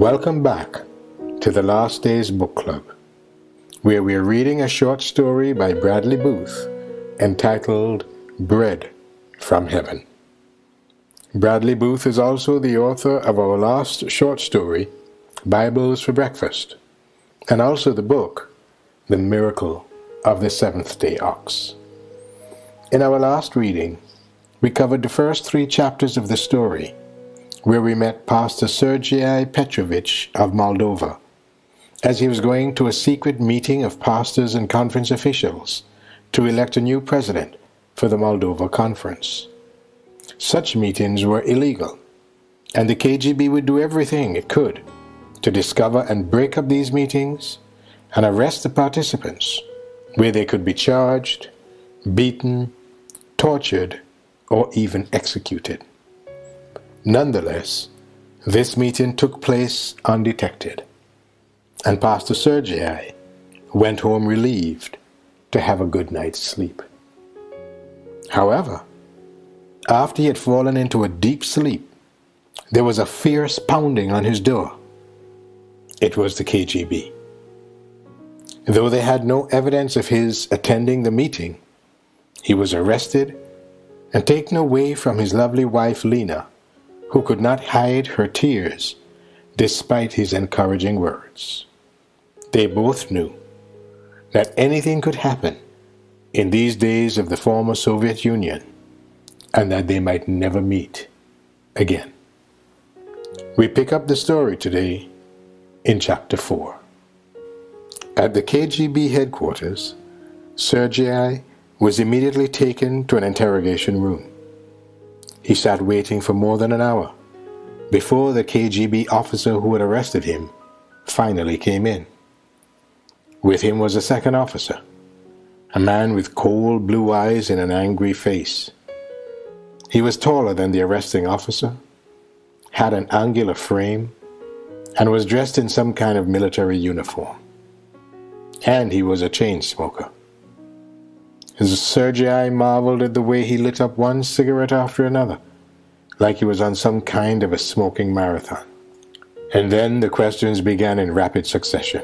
Welcome back to the Last Days Book Club, where we're reading a short story by Bradley Booth entitled Bread from Heaven. Bradley Booth is also the author of our last short story, Bibles for Breakfast, and also the book, The Miracle of the Seventh-day Ox. In our last reading, we covered the first 3 chapters of the story, where we met Pastor Sergei Petrovich of Moldova, as he was going to a secret meeting of pastors and conference officials to elect a new president for the Moldova conference. Such meetings were illegal, and the KGB would do everything it could to discover and break up these meetings and arrest the participants, where they could be charged, beaten, tortured, or even executed. Nonetheless, this meeting took place undetected, and Pastor Sergei went home relieved to have a good night's sleep. However, after he had fallen into a deep sleep, there was a fierce pounding on his door. It was the KGB. Though they had no evidence of his attending the meeting, he was arrested and taken away from his lovely wife Lena, who could not hide her tears despite his encouraging words. They both knew that anything could happen in these days of the former Soviet Union, and that they might never meet again. We pick up the story today in chapter 4. At the KGB headquarters, Sergei was immediately taken to an interrogation room. He sat waiting for more than an hour before the KGB officer who had arrested him finally came in. With him was a second officer, a man with cold blue eyes and an angry face. He was taller than the arresting officer, had an angular frame, and was dressed in some kind of military uniform. And he was a chain smoker. Sergei marveled at the way he lit up one cigarette after another, like he was on some kind of a smoking marathon. And then the questions began in rapid succession.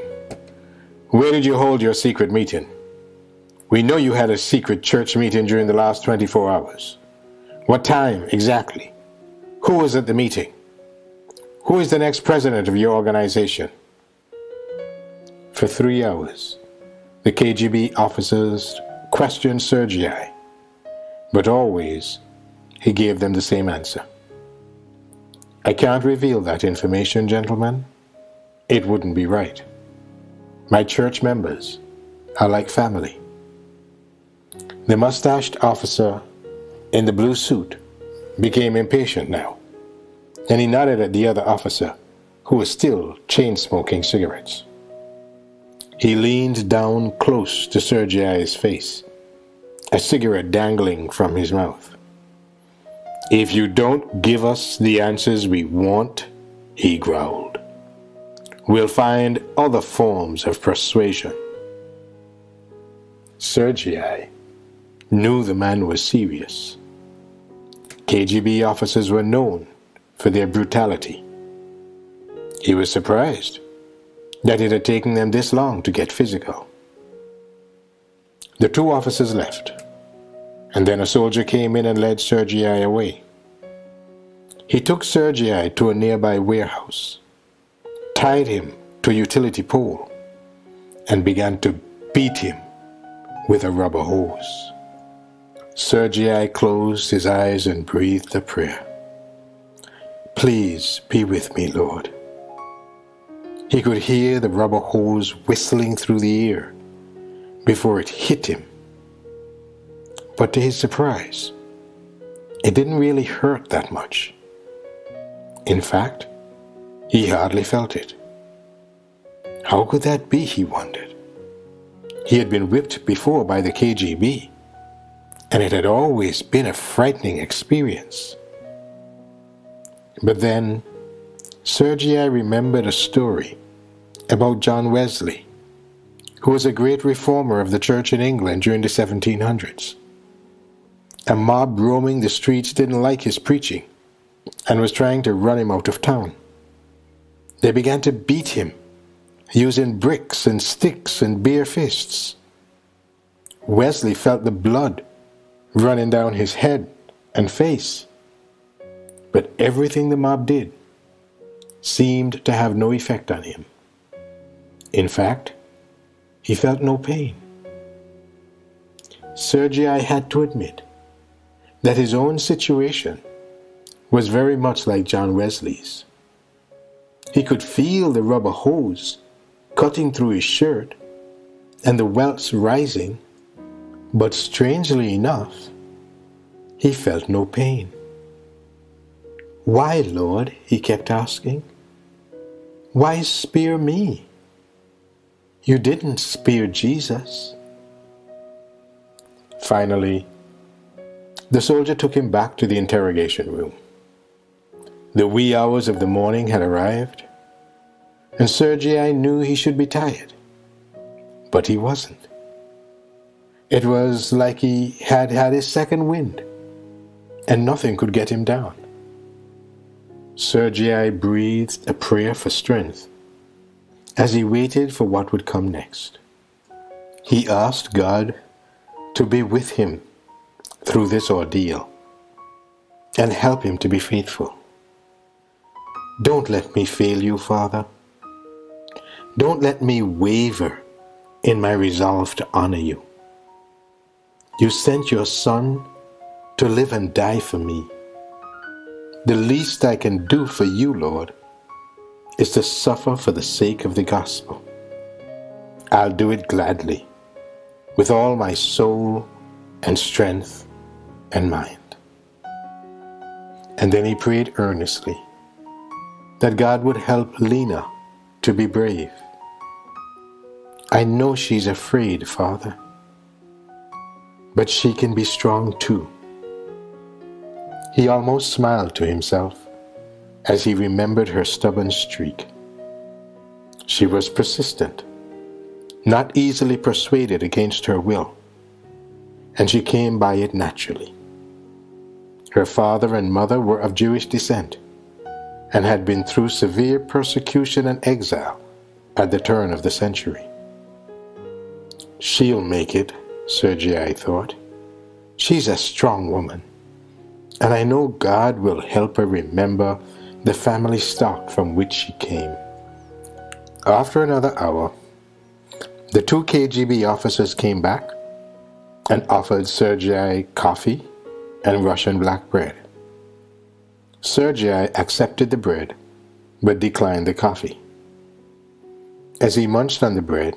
Where did you hold your secret meeting? We know you had a secret church meeting during the last 24 hours. What time exactly? Who was at the meeting? Who is the next president of your organization? For 3 hours, the KGB officers questioned Sergei, but always he gave them the same answer. I can't reveal that information, gentlemen. It wouldn't be right. My church members are like family. The mustached officer in the blue suit became impatient now, and he nodded at the other officer, who was still chain-smoking cigarettes. He leaned down close to Sergei's face, a cigarette dangling from his mouth. If you don't give us the answers we want, he growled, we'll find other forms of persuasion. Sergei knew the man was serious. KGB officers were known for their brutality. He was surprised that it had taken them this long to get physical. The 2 officers left, and then a soldier came in and led Sergei away. He took Sergei to a nearby warehouse, tied him to a utility pole, and began to beat him with a rubber hose. Sergei closed his eyes and breathed a prayer. Please be with me, Lord. He could hear the rubber hose whistling through the air before it hit him. But to his surprise, it didn't really hurt that much. In fact, he hardly felt it. How could that be, he wondered? He had been whipped before by the KGB, and it had always been a frightening experience. But then, Sergei remembered a story about John Wesley, who was a great reformer of the church in England during the 1700s. A mob roaming the streets didn't like his preaching and was trying to run him out of town. They began to beat him, using bricks and sticks and bare fists. Wesley felt the blood running down his head and face. But everything the mob did seemed to have no effect on him. In fact, he felt no pain. Sergei had to admit that his own situation was very much like John Wesley's. He could feel the rubber hose cutting through his shirt and the welts rising, but strangely enough, he felt no pain. "Why, Lord?" he kept asking. "Why spare me? You didn't spare Jesus." Finally, the soldier took him back to the interrogation room. The wee hours of the morning had arrived, and Sergei knew he should be tired, but he wasn't. It was like he had had his second wind, and nothing could get him down. Sergei breathed a prayer for strength as he waited for what would come next. He asked God to be with him through this ordeal and help him to be faithful. "Don't let me fail you, Father. Don't let me waver in my resolve to honor you. You sent your Son to live and die for me. The least I can do for you, Lord, is to suffer for the sake of the gospel. I'll do it gladly, with all my soul and strength and mind." And then he prayed earnestly that God would help Lena to be brave. "I know she's afraid, Father, but she can be strong too." He almost smiled to himself as he remembered her stubborn streak. She was persistent, not easily persuaded against her will, and she came by it naturally. Her father and mother were of Jewish descent and had been through severe persecution and exile at the turn of the century. "She'll make it," Sergei thought. "She's a strong woman, and I know God will help her remember the family stock from which she came." After another hour, the 2 KGB officers came back and offered Sergei coffee and Russian black bread. Sergei accepted the bread, but declined the coffee. As he munched on the bread,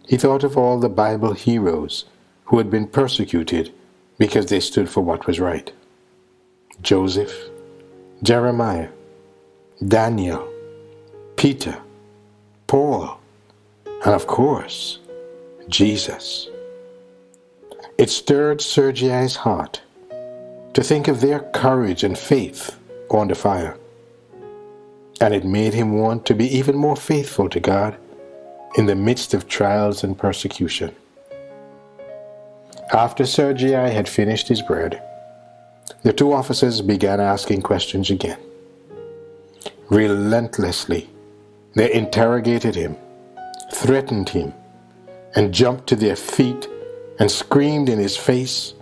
he thought of all the Bible heroes who had been persecuted because they stood for what was right. Joseph, Jeremiah, Daniel, Peter, Paul, and of course, Jesus. It stirred Sergei's heart to think of their courage and faith on the fire, and it made him want to be even more faithful to God in the midst of trials and persecution. After Sergei had finished his bread, the 2 officers began asking questions again. Relentlessly, they interrogated him, threatened him, and jumped to their feet and screamed in his face,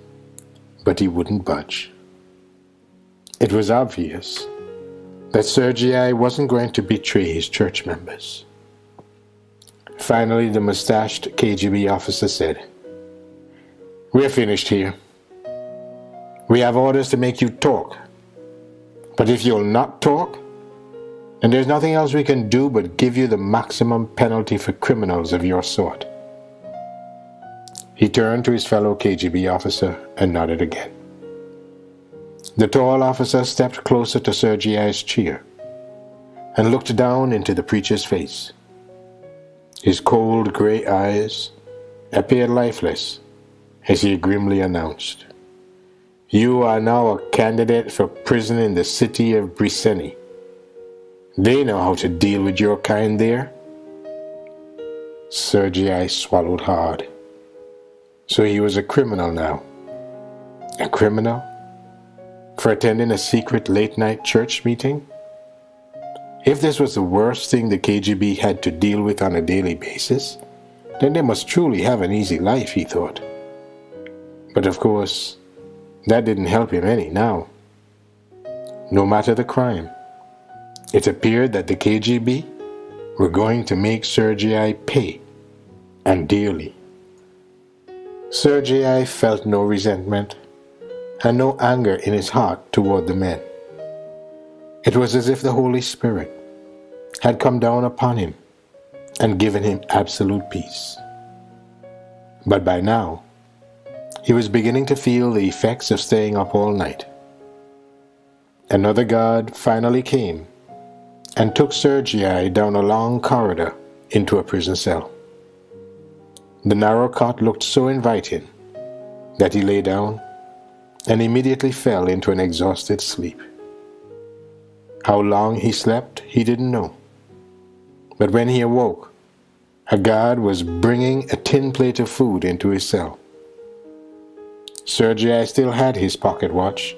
but he wouldn't budge. It was obvious that Sergei wasn't going to betray his church members. Finally, the mustached KGB officer said, "We're finished here. We have orders to make you talk. But if you'll not talk, then there's nothing else we can do but give you the maximum penalty for criminals of your sort." He turned to his fellow KGB officer and nodded again. The tall officer stepped closer to Sergei's chair and looked down into the preacher's face. His cold gray eyes appeared lifeless as he grimly announced, "You are now a candidate for prison in the city of Briseny. They know how to deal with your kind there." Sergei swallowed hard. So he was a criminal now. A criminal? For attending a secret late-night church meeting? If this was the worst thing the KGB had to deal with on a daily basis, then they must truly have an easy life, he thought. But of course, that didn't help him any now. No matter the crime, it appeared that the KGB were going to make Sergei pay, and dearly. Sergei felt no resentment and no anger in his heart toward the men. It was as if the Holy Spirit had come down upon him and given him absolute peace. But by now, he was beginning to feel the effects of staying up all night. Another guard finally came and took Sergei down a long corridor into a prison cell. The narrow cot looked so inviting that he lay down and immediately fell into an exhausted sleep. How long he slept, he didn't know. But when he awoke, a guard was bringing a tin plate of food into his cell. Sergei still had his pocket watch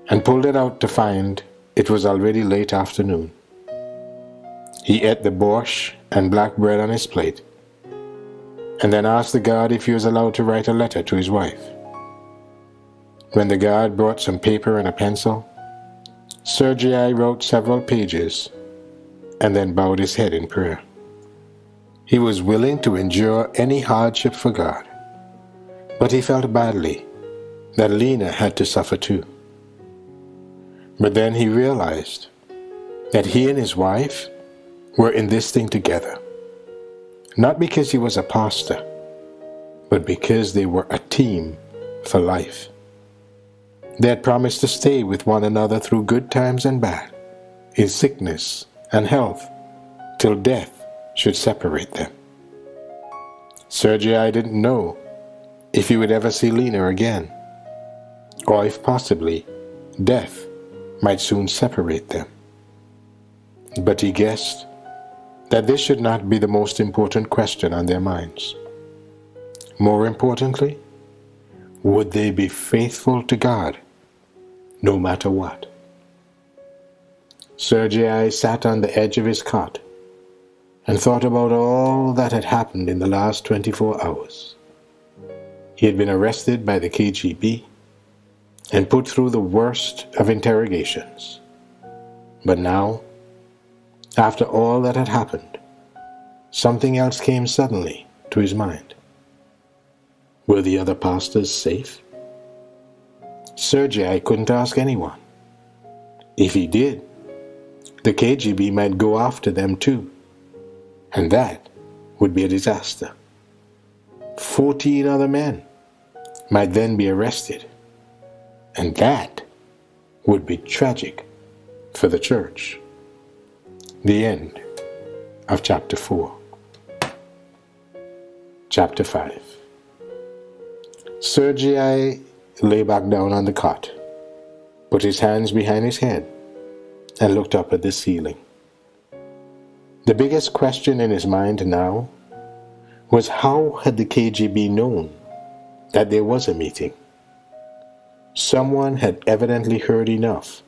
and pulled it out to find it was already late afternoon. He ate the borscht and black bread on his plate, and then asked the guard if he was allowed to write a letter to his wife. When the guard brought some paper and a pencil, Sergei wrote several pages and then bowed his head in prayer. He was willing to endure any hardship for God, but he felt badly that Lena had to suffer too. But then he realized that he and his wife were in this thing together, not because he was a pastor, but because they were a team for life. They had promised to stay with one another through good times and bad, in sickness and health, till death should separate them. Sergei didn't know if he would ever see Lena again, or if possibly death might soon separate them. But he guessed that this should not be the most important question on their minds. More importantly, would they be faithful to God no matter what? Sergei sat on the edge of his cot and thought about all that had happened in the last 24 hours. He had been arrested by the KGB and put through the worst of interrogations. But now, after all that had happened, something else came suddenly to his mind. Were the other pastors safe? Sergei couldn't ask anyone. If he did, the KGB might go after them too, and that would be a disaster. 14 other men might then be arrested, and that would be tragic for the church. The end of chapter 4. Chapter 5. Sergei lay back down on the cot, put his hands behind his head, and looked up at the ceiling. The biggest question in his mind now was, how had the KGB known that there was a meeting? Someone had evidently heard enough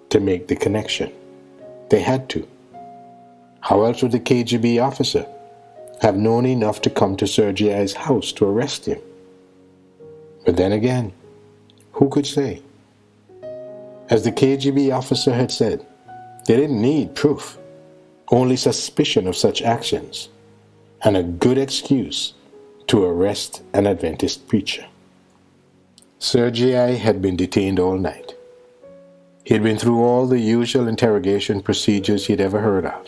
to make the connection. They had to. How else would the KGB officer have known enough to come to Sergei's house to arrest him? But then again, who could say? As the KGB officer had said, they didn't need proof, only suspicion of such actions, and a good excuse to arrest an Adventist preacher. Sergei had been detained all night. He had been through all the usual interrogation procedures he had ever heard of.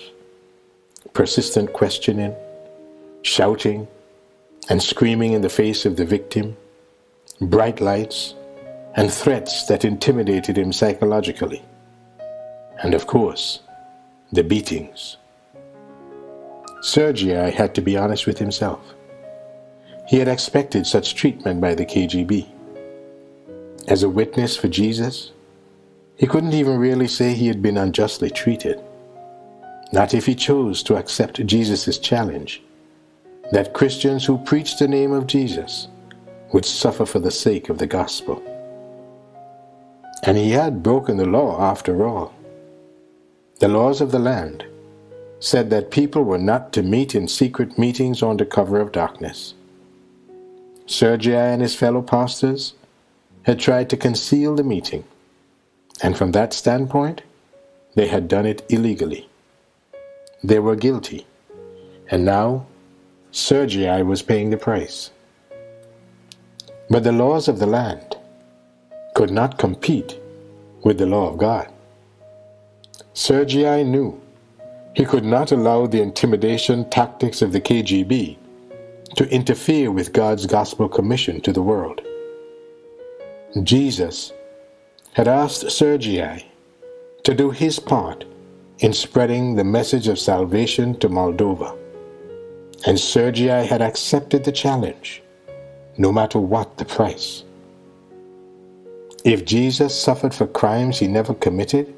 Persistent questioning, shouting, and screaming in the face of the victim, bright lights, and threats that intimidated him psychologically. And of course, the beatings. Sergei had to be honest with himself. He had expected such treatment by the KGB. As a witness for Jesus, he couldn't even really say he had been unjustly treated. Not if he chose to accept Jesus' challenge, that Christians who preached the name of Jesus would suffer for the sake of the gospel. And he had broken the law after all. The laws of the land said that people were not to meet in secret meetings under cover of darkness. Sergii and his fellow pastors had tried to conceal the meeting, and from that standpoint, they had done it illegally. They were guilty, and now Sergii was paying the price. But the laws of the land could not compete with the law of God. Sergii knew he could not allow the intimidation tactics of the KGB to interfere with God's gospel commission to the world. Jesus had asked Sergii to do his part in spreading the message of salvation to Moldova, and Sergii had accepted the challenge, no matter what the price. If Jesus suffered for crimes he never committed,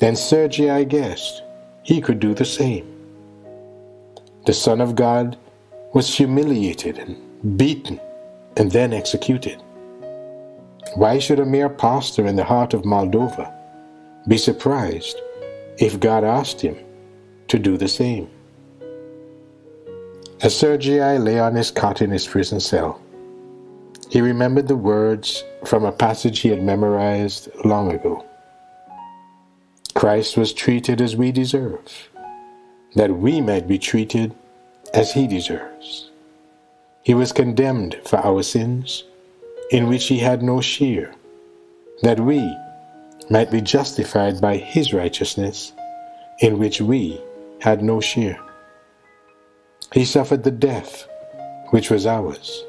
then Sergii guessed he could do the same. The Son of God was humiliated and beaten and then executed. Why should a mere pastor in the heart of Moldova be surprised if God asked him to do the same? As Sergii lay on his cot in his prison cell, he remembered the words from a passage he had memorized long ago. Christ was treated as we deserve, that we might be treated as he deserves. He was condemned for our sins, in which he had no share, that we might be justified by his righteousness, in which we had no share. He suffered the death which was ours,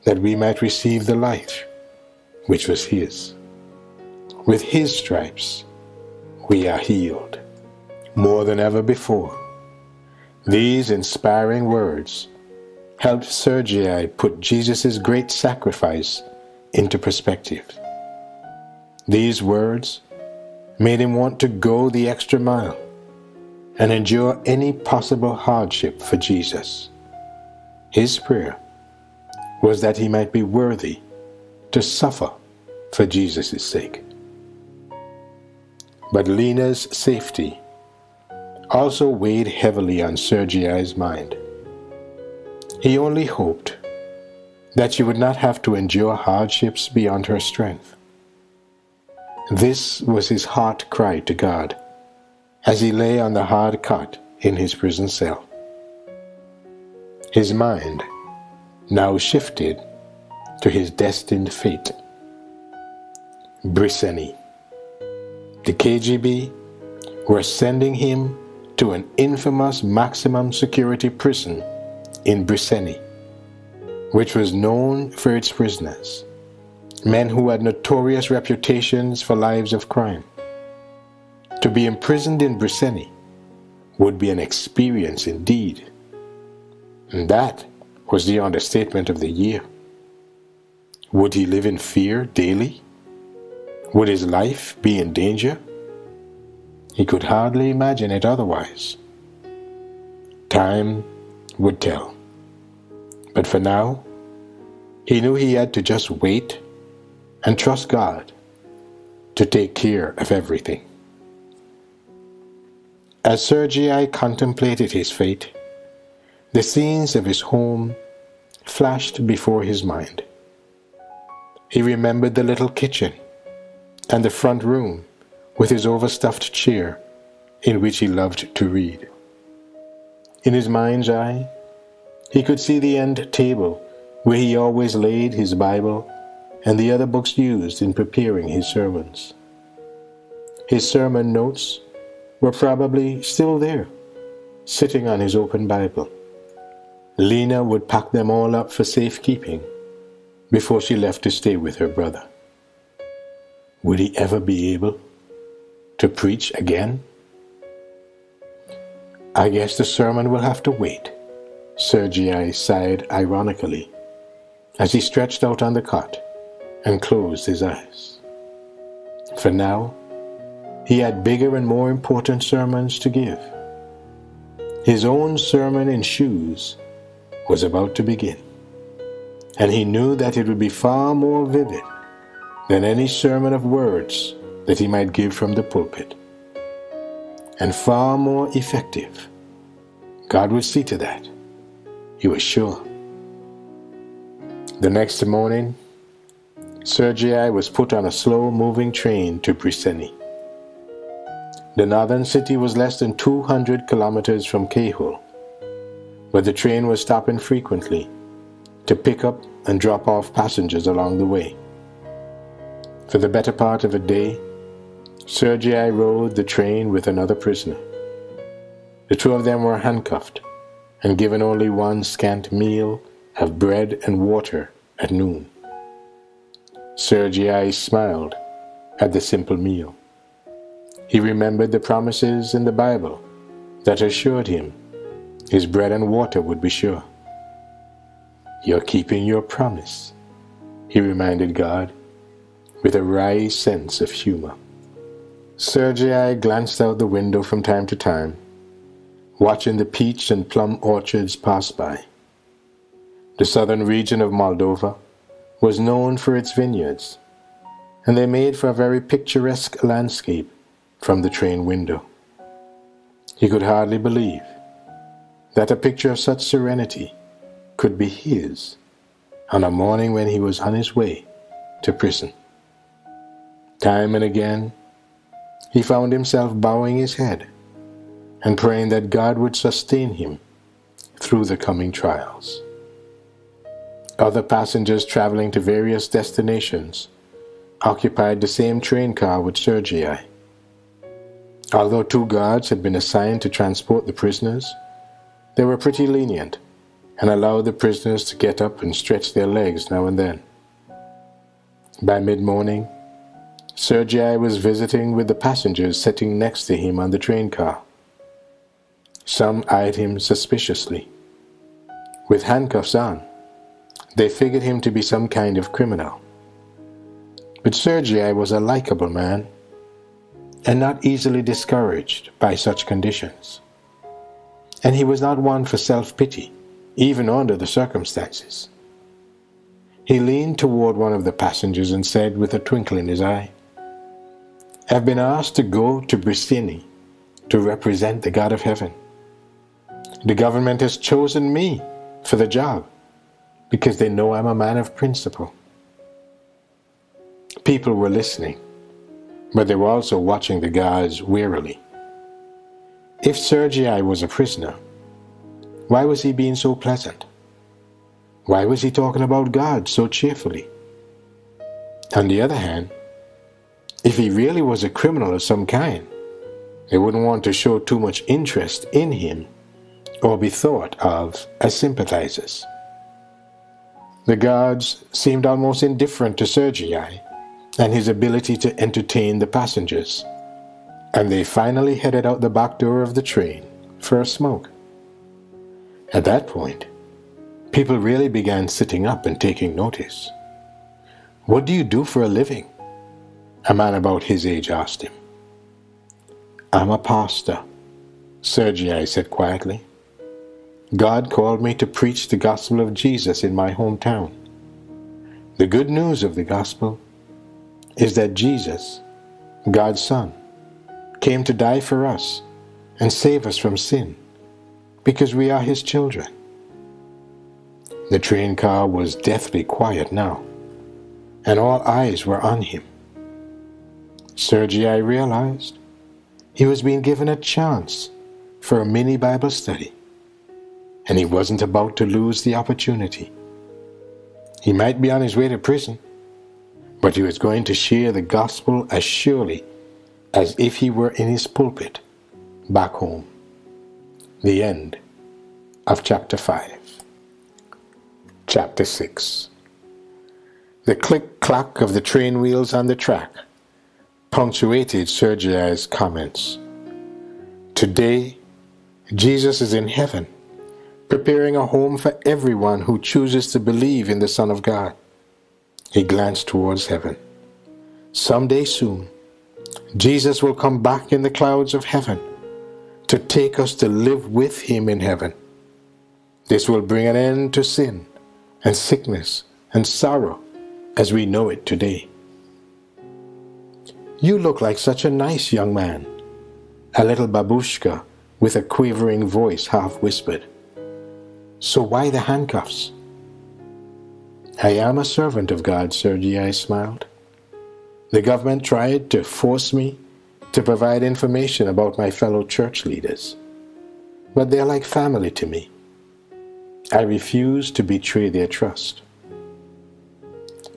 that we might receive the life which was his. With his stripes we are healed. More than ever before, these inspiring words helped Sergii put Jesus' great sacrifice into perspective. These words made him want to go the extra mile and endure any possible hardship for Jesus. His prayer was that he might be worthy to suffer for Jesus' sake. But Lena's safety also weighed heavily on Sergii's mind. He only hoped that she would not have to endure hardships beyond her strength. This was his heart cry to God as he lay on the hard cot in his prison cell. His mind now shifted to his destined fate. Briceni. The KGB were sending him to an infamous maximum security prison in Briceni, which was known for its prisoners, men who had notorious reputations for lives of crime. To be imprisoned in Briceni would be an experience indeed. And that was the understatement of the year. Would he live in fear daily? Would his life be in danger? He could hardly imagine it otherwise. Time would tell. But for now, he knew he had to just wait and trust God to take care of everything. As Sergii contemplated his fate, the scenes of his home flashed before his mind. He remembered the little kitchen and the front room with his overstuffed chair in which he loved to read. In his mind's eye, he could see the end table where he always laid his Bible and the other books used in preparing his sermons. His sermon notes were probably still there, sitting on his open Bible. Lena would pack them all up for safekeeping before she left to stay with her brother. Would he ever be able to preach again? I guess the sermon will have to wait, Sergii sighed ironically as he stretched out on the cot and closed his eyes. For now, he had bigger and more important sermons to give. His own sermon in shoes was about to begin, and he knew that it would be far more vivid than any sermon of words that he might give from the pulpit. and far more effective. God would see to that. He was sure. The next morning, Sergei was put on a slow-moving train to Briseni. The northern city was less than 200 kilometers from Kehul, but the train was stopping frequently to pick up and drop off passengers along the way. For the better part of a day, Sergei rode the train with another prisoner. The two of them were handcuffed and given only one scant meal of bread and water at noon. Sergei smiled at the simple meal. He remembered the promises in the Bible that assured him his bread and water would be sure. "You're keeping your promise," he reminded God, with a wry sense of humor. Sergei glanced out the window from time to time, watching the peach and plum orchards pass by. The southern region of Moldova was known for its vineyards, and they made for a very picturesque landscape from the train window. He could hardly believe that a picture of such serenity could be his on a morning when he was on his way to prison. Time and again, he found himself bowing his head and praying that God would sustain him through the coming trials. Other passengers traveling to various destinations occupied the same train car with Sergei. Although 2 guards had been assigned to transport the prisoners, they were pretty lenient and allowed the prisoners to get up and stretch their legs now and then. By mid-morning, Sergei was visiting with the passengers sitting next to him on the train car. Some eyed him suspiciously. With handcuffs on, they figured him to be some kind of criminal. But Sergei was a likable man and not easily discouraged by such conditions. And he was not one for self-pity, even under the circumstances. He leaned toward one of the passengers and said with a twinkle in his eye, "I've been asked to go to Briseni to represent the God of heaven. The government has chosen me for the job because they know I'm a man of principle." People were listening, but they were also watching the guards warily. If Sergei was a prisoner, why was he being so pleasant? Why was he talking about God so cheerfully? On the other hand, if he really was a criminal of some kind, they wouldn't want to show too much interest in him or be thought of as sympathizers. The guards seemed almost indifferent to Sergei and his ability to entertain the passengers, and they finally headed out the back door of the train for a smoke. At that point, people really began sitting up and taking notice. "What do you do for a living?" a man about his age asked him. "I'm a pastor," Sergei said quietly. "God called me to preach the gospel of Jesus in my hometown. The good news of the gospel is that Jesus, God's Son, came to die for us and save us from sin because we are His children." The train car was deathly quiet now, and all eyes were on him. Sergei realized he was being given a chance for a mini Bible study, and he wasn't about to lose the opportunity. He might be on his way to prison, but he was going to share the gospel as surely as if he were in his pulpit back home. The end of chapter 5. Chapter 6. The click-clack of the train wheels on the track punctuated Sergei's comments. Today, Jesus is in heaven, preparing a home for everyone who chooses to believe in the Son of God. He glanced towards heaven. Someday soon, Jesus will come back in the clouds of heaven to take us to live with Him in heaven. This will bring an end to sin and sickness and sorrow as we know it today. "You look like such a nice young man," A little babushka with a quavering voice half whispered, "So why the handcuffs?" "I am a servant of God," Sergei smiled. "The government tried to force me to provide information about my fellow church leaders, but they're like family to me. I refuse to betray their trust."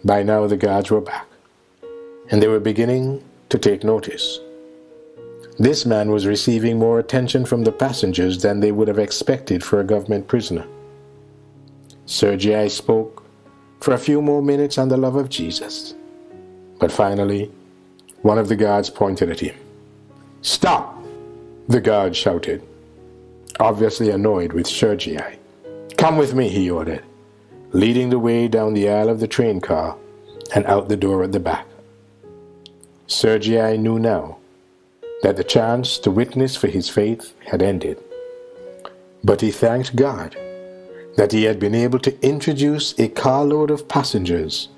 By now the guards were back, and they were beginning to take notice. This man was receiving more attention from the passengers than they would have expected for a government prisoner. Sergei spoke for a few more minutes on the love of Jesus, but finally, one of the guards pointed at him. "Stop!" the guard shouted, obviously annoyed with Sergei. "Come with me," he ordered, leading the way down the aisle of the train car and out the door at the back. Sergei knew now that the chance to witness for his faith had ended, but he thanked God that he had been able to introduce a carload of passengers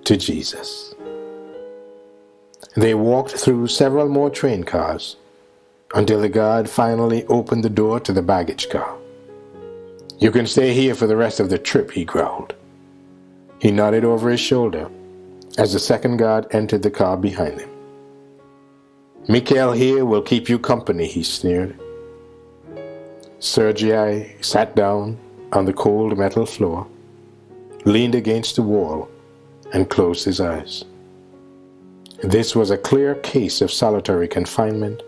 to Jesus. They walked through several more train cars until the guard finally opened the door to the baggage car. "You can stay here for the rest of the trip," he growled. He nodded over his shoulder as the second guard entered the car behind him. "Mikhail here will keep you company," he sneered. Sergei sat down on the cold metal floor, leaned against the wall, and closed his eyes. This was a clear case of solitary confinement,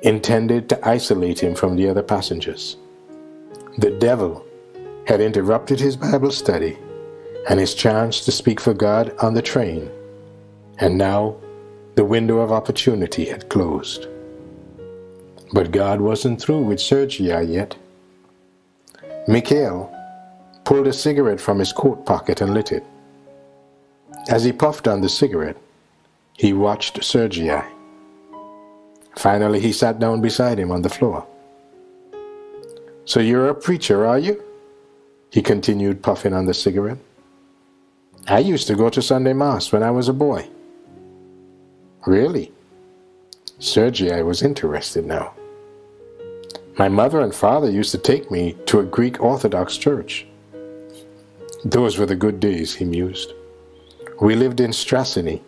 intended to isolate him from the other passengers. The devil had interrupted his Bible study and his chance to speak for God on the train, and now the window of opportunity had closed. But God wasn't through with Sergei yet. Mikhail pulled a cigarette from his coat pocket and lit it. As he puffed on the cigarette, he watched Sergei. Finally, he sat down beside him on the floor. "So you're a preacher, are you?" he continued, puffing on the cigarette. "I used to go to Sunday Mass when I was a boy." "Really?" Sergei was interested now. "My mother and father used to take me to a Greek Orthodox church." Those were the good days, he mused. "We lived in Strassany,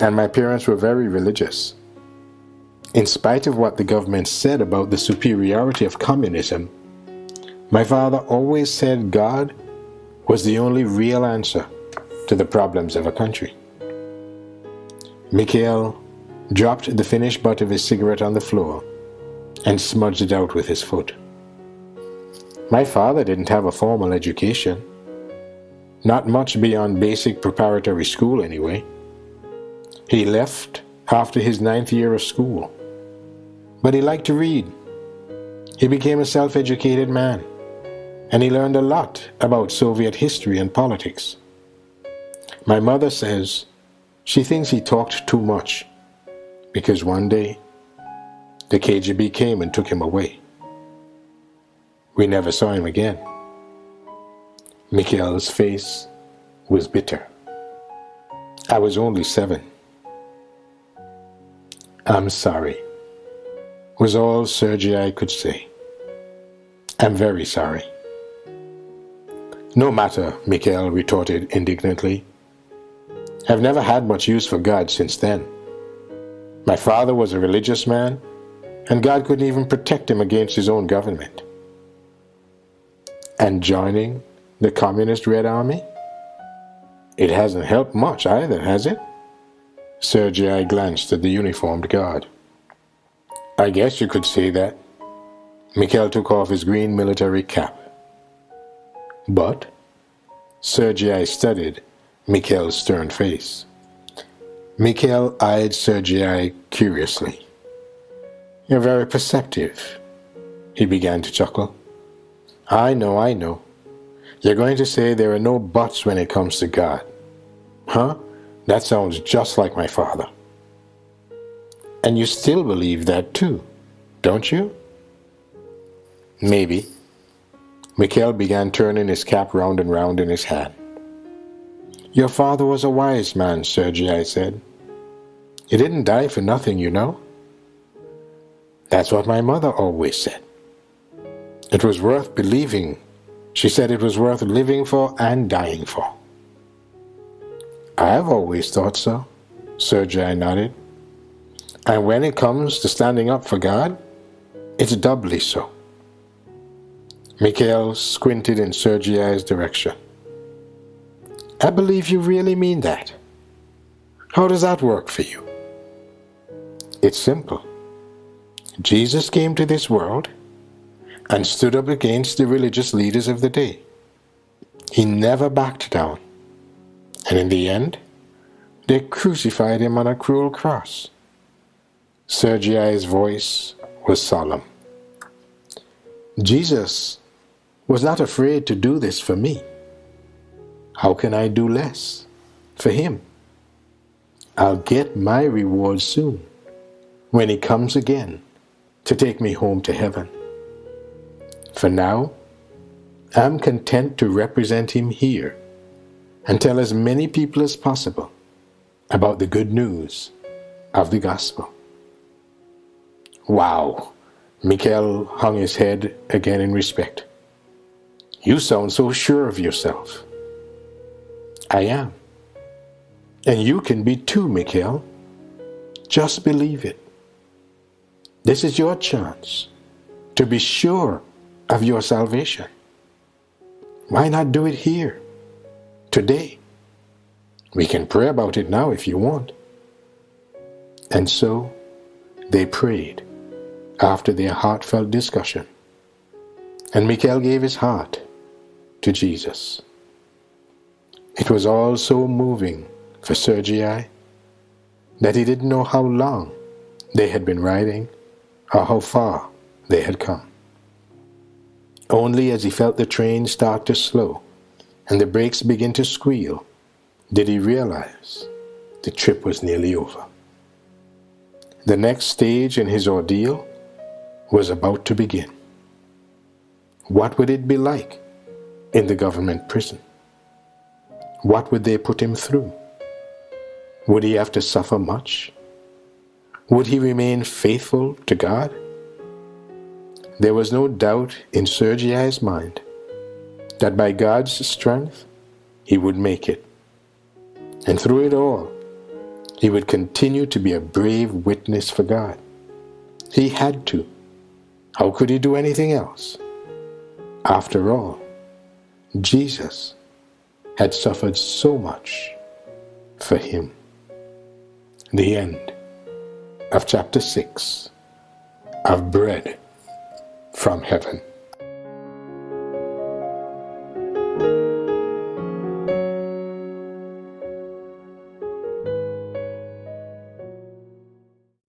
and my parents were very religious. In spite of what the government said about the superiority of communism, my father always said God was the only real answer to the problems of a country." Mikhail dropped the finished butt of his cigarette on the floor and smudged it out with his foot. "My father didn't have a formal education. Not much beyond basic preparatory school, anyway. He left after his 9th year of school. But he liked to read. He became a self-educated man, and he learned a lot about Soviet history and politics. My mother says she thinks he talked too much, because one day the KGB came and took him away. We never saw him again." Mikhail's face was bitter. "I was only 7. "I'm sorry," was all Sergei could say. "I'm very sorry." "No matter," Mikhail retorted indignantly. "I've never had much use for God since then. My father was a religious man, and God couldn't even protect him against his own government." "And joining the Communist Red Army? It hasn't helped much either, has it?" Sergei glanced at the uniformed guard. "I guess you could say that." Mikhail took off his green military cap. "But?" Sergei studied Mikhail's stern face. Mikhail eyed Sergei curiously. "You're very perceptive," he began to chuckle. I know. You're going to say there are no buts when it comes to God. Huh? That sounds just like my father." "And you still believe that too, don't you?" "Maybe." Mikhail began turning his cap round and round in his hand. "Your father was a wise man," Sergei said. "He didn't die for nothing, you know." That's what my mother always said. It was worth believing. She said it was worth living for and dying for. I've always thought so, Sergei nodded. And when it comes to standing up for God, it's doubly so. Mikhail squinted in Sergei's direction. I believe you really mean that. How does that work for you? It's simple. Jesus came to this world and stood up against the religious leaders of the day. He never backed down. And in the end, they crucified him on a cruel cross. Sergei's voice was solemn. Jesus was not afraid to do this for me. How can I do less for him? I'll get my reward soon, when he comes again to take me home to heaven. For now, I'm content to represent him here and tell as many people as possible about the good news of the gospel. Wow! Mikhail hung his head again in respect. You sound so sure of yourself. I am. And you can be too, Mikhail. Just believe it. This is your chance to be sure of your salvation. Why not do it here, today? We can pray about it now if you want. And so they prayed after their heartfelt discussion. And Mikhail gave his heart to Jesus. It was all so moving for Sergei that he didn't know how long they had been riding or how far they had come. Only as he felt the train start to slow and the brakes begin to squeal did he realize the trip was nearly over. The next stage in his ordeal was about to begin. What would it be like in the government prison? What would they put him through? Would he have to suffer much? Would he remain faithful to God? There was no doubt in Sergei's mind that by God's strength he would make it. And through it all, he would continue to be a brave witness for God. He had to. How could he do anything else? After all, Jesus had suffered so much for him. The end of chapter 6 of Bread from Heaven.